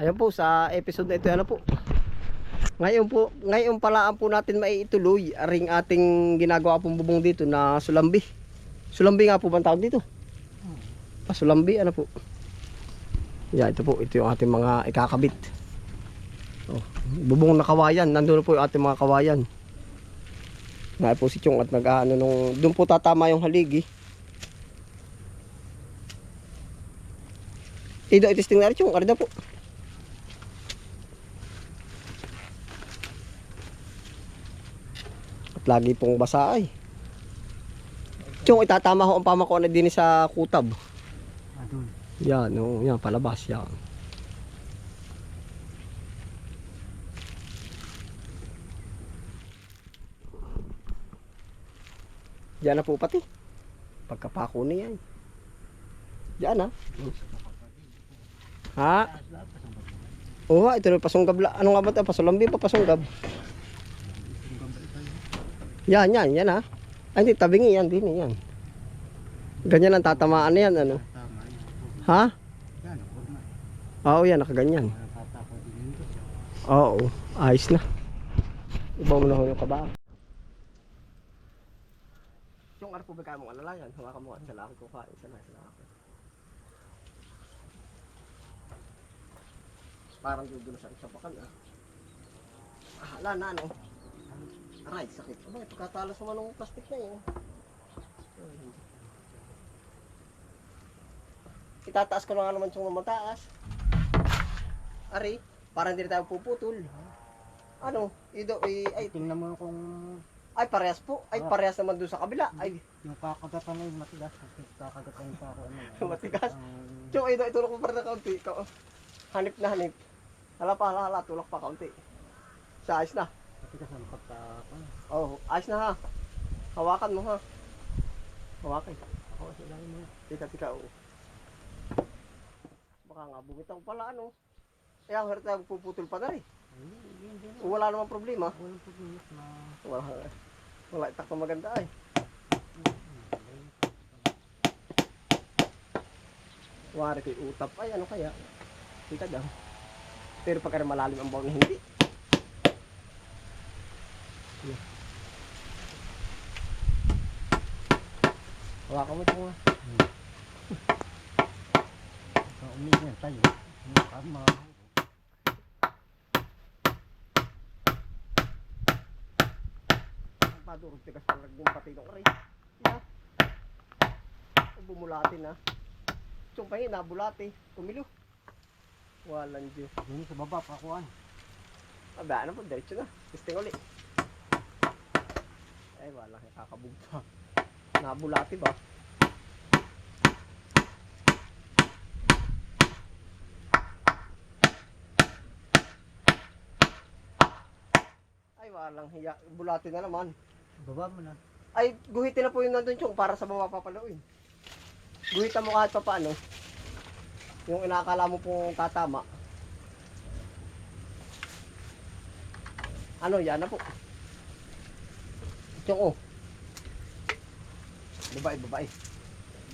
Ayan po sa episode na ito, ano po. Ngayon palaan po natin maituloy aring ating ginagawa pong bubong dito na sulambi. Sulambi nga po bang tawag dito? Sulambi, ano po. Yan, ito po, ito yung ating mga ikakabit. Oh, bubong na kawayan, nandun po yung ating mga kawayan. Nga po si Chong at nag-ano nung, doon po tatama yung haligi. Itisting na rin Chong, arida po. At lagi pong basa ay. Chong, itatama ho ang pamakuan na din sa kutab. Adun. Yan, oh, yan, palabas yan. Diyan na po pati. Pagkapako na yan. Diyan na. Ha? Oo, ito na pasunggab. Ano nga ba ito? Pasulambi pa pasunggab. Yan, ha. Ay, hindi, tabingi yan, din yan. Ganyan ang tatamaan na yan, ano. Tama yan. Ha? Yan, huwag na. Oo, yan, nakaganyan. Nakatako din dito. Oo, ayos na. Iba mo na ho yung kabaan. Yung arpo ba kayo mong alalayan? Hawakan mo at sa laki ko kain. Sa laki. Parang dudulo sa isa pakan ah. Hala na ano. Aray, sakit. Aba, pagkatalas naman ng plastic na yun. Itataas ko na nga naman yung mataas. Ari, parang hindi tayo puputol. Ano? Ay, Tingnan mo kung ay parehas po. Ay parehas naman doon sa kabila. Ay, yung kakagatan na yung matigas. Kakagatan pa ako ano. matigas. Chong, itulak mo pa rin na kaunti. Hanip na hanip. Hala, tulak pa kaunti. Sa ayos na. Matigas ang pagkakon. Oh, ayos na ha. Hawakan mo ha. Hawakan. Ako sa ilalim mo. Tika, oo. Baka nga bumitaw pala ano. Kaya ang hirap tayo puputol pa na rin. Hindi. Wala namang problema. Walang problema na. Wala itak na maganda ay. Wari ko'y utap. Ay, ano kaya? Tika daw. Pero pagka malalim ang bawang hindi. Hawakan mo ito nga. Umiyan tayo. Tama. Ang padurog tigas pa nagbumpati ng aray. Yeah. Bumulati na. Sumpay, nabulati. Kumilo. Walang Diyos. Dito sa baba, pakuan. Aba, ano po, diretso na. Testing ulit. Ay, wala, kakabugta. Nabulati ba? Ay, walang hiya. Bulati na naman. Baba mo na. Ay, guhitin na po yung nandun Chong para sa baba papaluin. Guhitan mo kahit pa paano. Yung inakala mo pong katama. Ano, yan na po. Chong, oh. Babae.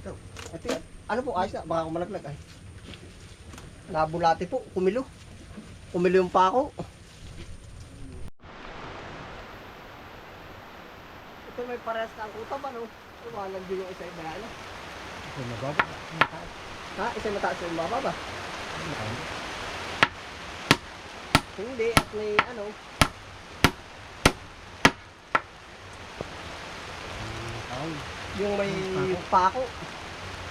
Ito. Ito yan. Ano po, ayos na. Baka ako malaglag ay. Nabulati po, kumilo. Kumilo yung pako. Ito may parehas na ang kutab, ano? Walang din yung isa-iba ano. Ito mababa. Mataas. Ha? Isa mataas yung baba ba? Mataas. Hindi, at may ano. Yung may pako.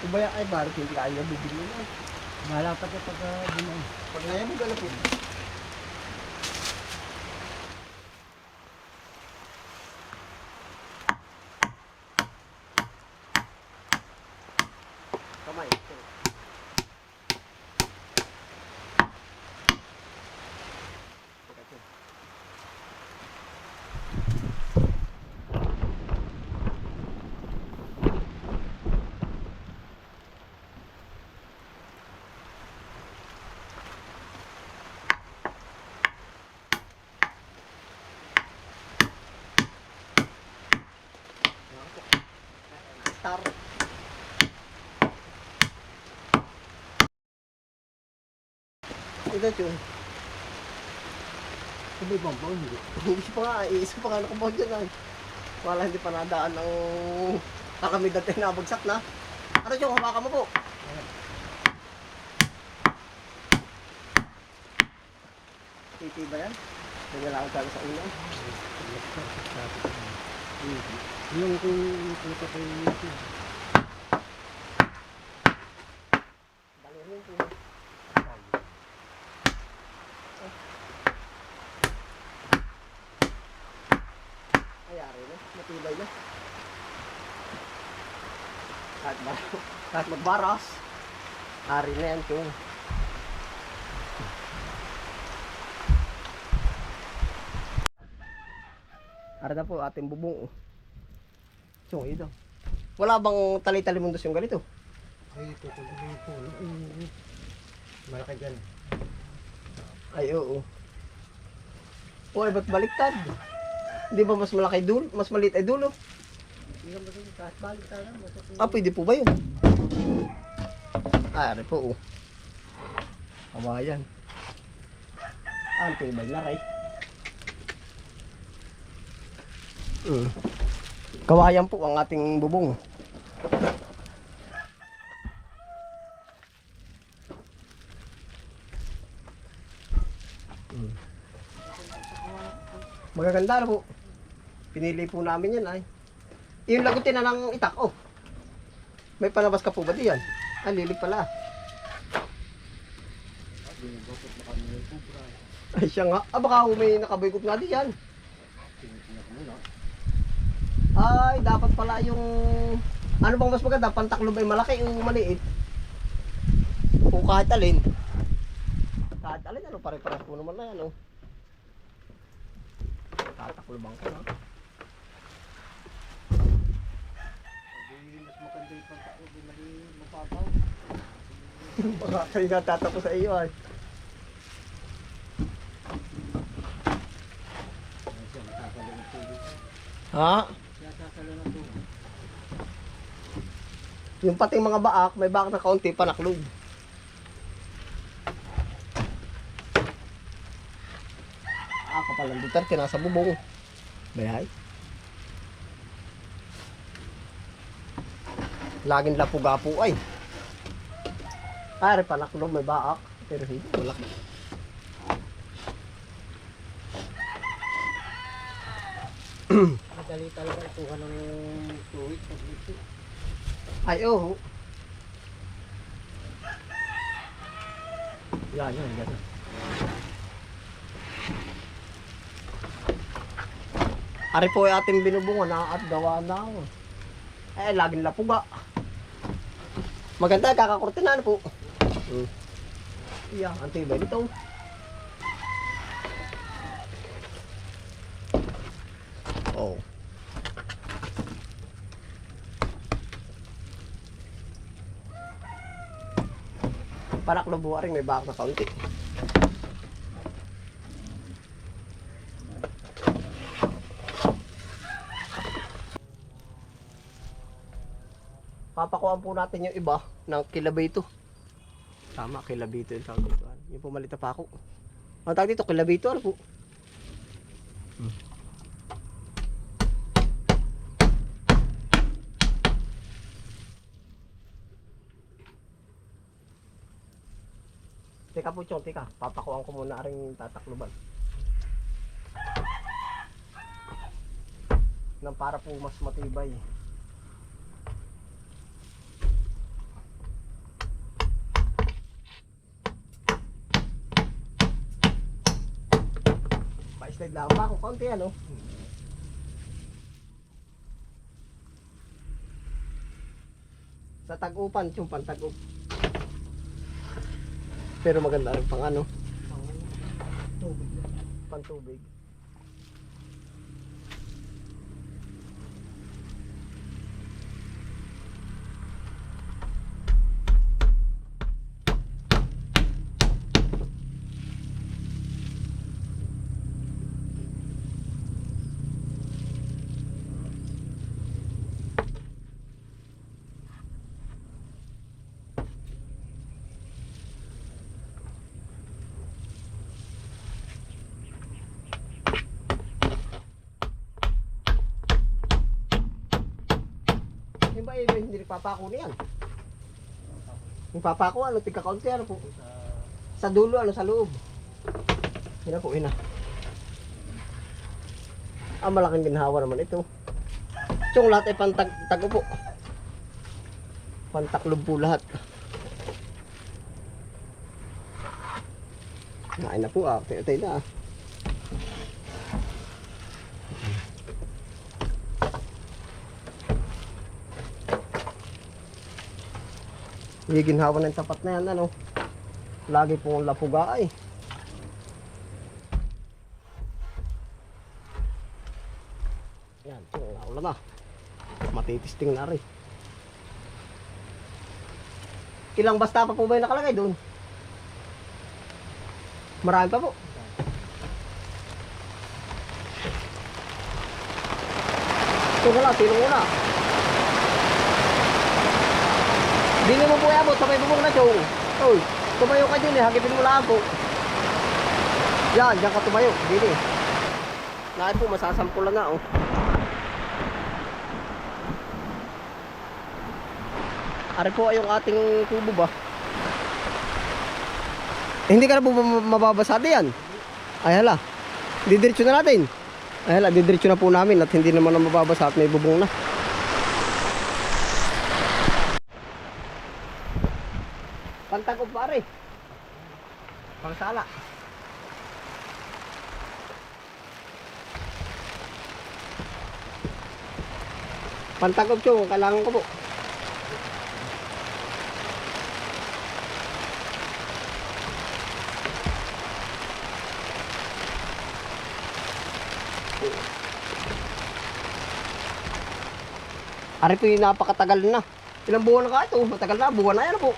Ubaya ay bakit hindi kaya bibili mo. Bahala pa siya pag bumain. Pag ngayon mo galapin. Kamay. ito yung. Sabay bang ba? Hindi. Hindi pa nga, iisa pa nga nakabaw dyan ay. Wala hindi pa nadaan ng kalamidad tayo nabagsak na. Ano yung hawakan mo po? Titi ba yan? Hindi lang ako sa una. Yung kung nakita ko yung YouTube. Dali rin po. Ayari na, matibay na. Kahit magbaras, ari na yan yung. Ari na po ating bubong. Yung ito. Wala bang tali-tali mundos yung ganito? Ay, tutuloy po. Malaki dyan. Ay, oo. Uy, ba't baliktad? Hindi ba mas malaki dulo? Mas maliit ay dulo? Hindi ba rin kahit balik tayo? Ah, pwede po ba yun? Ah, ari po, oh. Kawayan. Ah, ang tibay na, ray. Kawayan po ang ating bubong. Magaganda na po. Pinili po namin yan ay. Yung lagutin na ng itak, oh. May palabas ka po ba diyan? Ah, lilig pala. Ay siya nga. Ah, baka may nakaboykot nga diyan. Ay, dapat pala yung... Ano bang mas maganda? Pantaklob ay malaki yung maliit. O kahit alin. Kahit alin, ano, pare-paras po naman na yan, oh. Tatakloban ko, ha? Mas maganda yung pagkakot. Hindi mapapaw. Baka kayo natatako sa iyo, ay. Ha? Yung pating mga baak, may baak na kaunti panaklog. Ah, kapalang Duterte, nasa bubong. Bayay. Laging lapu-gapu ay. Ay, panaklog, may baak. Pero hindi, wala. Madali talaga ituhan ng tuwid pag ito. Ay, oh. Yan, yan. Ari po ay ating binubungan na at gawa na. Eh, laging lapuga. Maganda, kakakurtinan po. Iya, ang tibay nito. Oh. Parak na buwaring may baak na kaunti. Papakuan po natin yung iba ng kilabito. Tama, kilabito yung tawag dito. Yung pumalita pa ako. Ang tawag dito, kilabito, ano po? Teka po, Chong, teka. Papakuan ko muna rin tatakluban. Nang para po mas matibay. Pa-slide lang pa ako, konti ano. Sa tag-upan, Chong, pantag-up. Pero maganda rin pang ano, Tubig na. pantubig. ay hindi nagpapako niyan. Yung papako ano, tigka-kaunti ano po. Sa dulo ano, sa loob. Yun na po, yun na. Malaking ginhawa naman ito. Yung lahat ay pantag po. Pantaklob po lahat. Nain na po tayo na Giginhawa ng tapat na yan ano. Lagi pong lapuga ay. Yan, wala na. Matitisting na rin. Ilang basta pa po ba yung nakalagay doon? Marami pa po. Ito na lang, silong muna. Dili mo po iabot, sabay bubong na chong. Uy, tumayo ka din hagipin mo lang po. Yan, diyan ka tumayo, dili. Lahat po, masasampulan na oh. Ari po ay yung ating kubo ba? Hindi ka na po mababasa yan. Ay hala, didiretso na natin. Ay hala, didiretso na po namin at hindi naman na mababasa at may bubong na. Pantagod pare. Pangsala. Pantagod chong, kailangan ko po. Ari po yung napakatagal na. Ilang buwan na ka ito? Matagal na, buwan na yan po.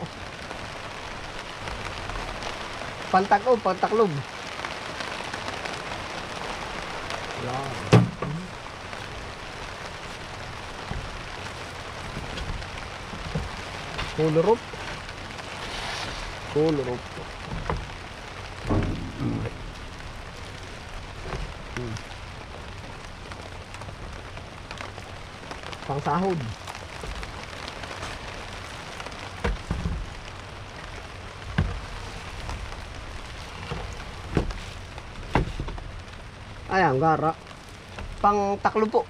Pantaklob. Yan. Kulurop. Pangsahod. Ayan, gara. Pang taklo po.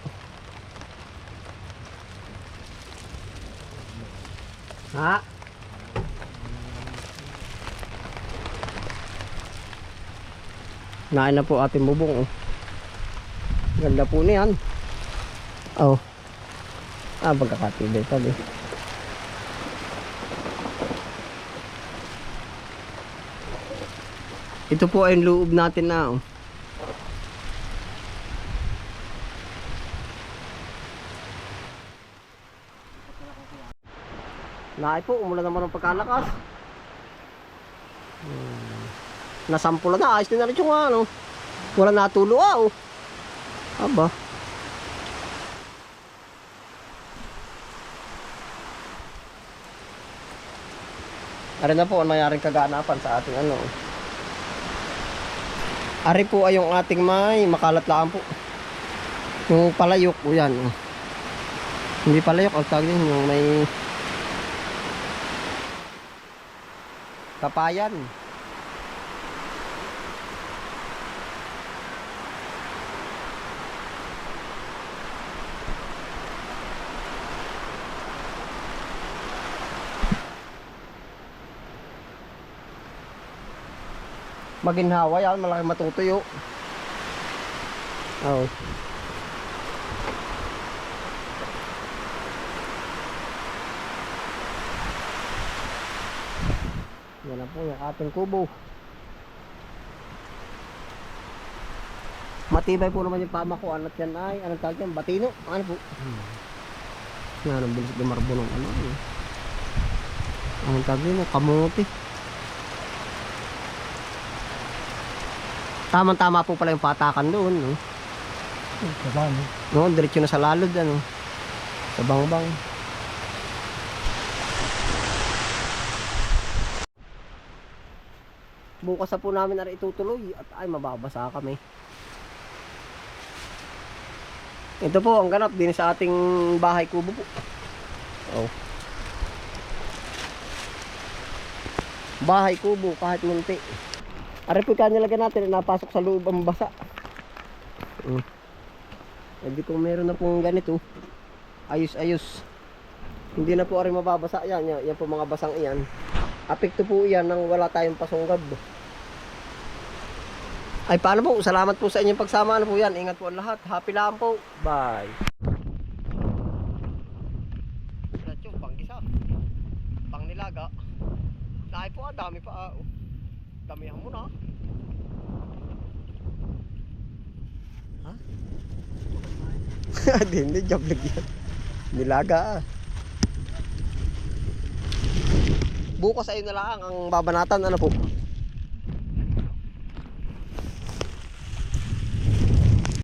Ha? Nain na po ating bubong. Oh. Ganda po niyan. Oh. Pagkakatibay tabi. Ito po ay loob natin na. Oh. Naay po, umulan naman ng pagkalakas. Nasampulan na, ayos din na rin yung ano. Wala natulo oh. Aba. Ari na po ang mayroong kaganapan sa ating ano. Ari po ay yung ating may makalatlaan po. Yung palayok o yan. Oh. Hindi palayok, ang tawag din yung may kapayan. Maginhawa yan, malaki matutuyo. Oh. Yan na po yung ating kubo. Matibay po naman yung pamakuan at yan ay, anong tawag yan? Batino? Ano po? Yan ang bilis dumarbo ng ano. Anong tawag yun? Kamuti. Tama-tama po pala yung patakan doon. No? No, diretso na sa lalod. Ano? Sa bangbang. Bukas na po namin na itutuloy at ay mababasa kami. Ito po ang ganap din sa ating bahay kubo po. Oh. Bahay kubo kahit munti. Ari po kanya lagyan natin, napasok sa loob ang basa. Hindi kung meron na pong ganito, ayos-ayos. Hindi na po ari mababasa yan. Yan po mga basang iyan. Apekto po yan nang wala tayong pasunggab. Ay paano po? Salamat po sa inyong pagsama. Ano po yan? Ingat po ang lahat. Happy lang po. Bye. Diretso, panggisa. Pangnilaga. Dahil po dami pa. Damihan mo na. Ha? Hindi, jablag yan. Nilaga. Bukas ayun na lang ang babanatan. Ano po?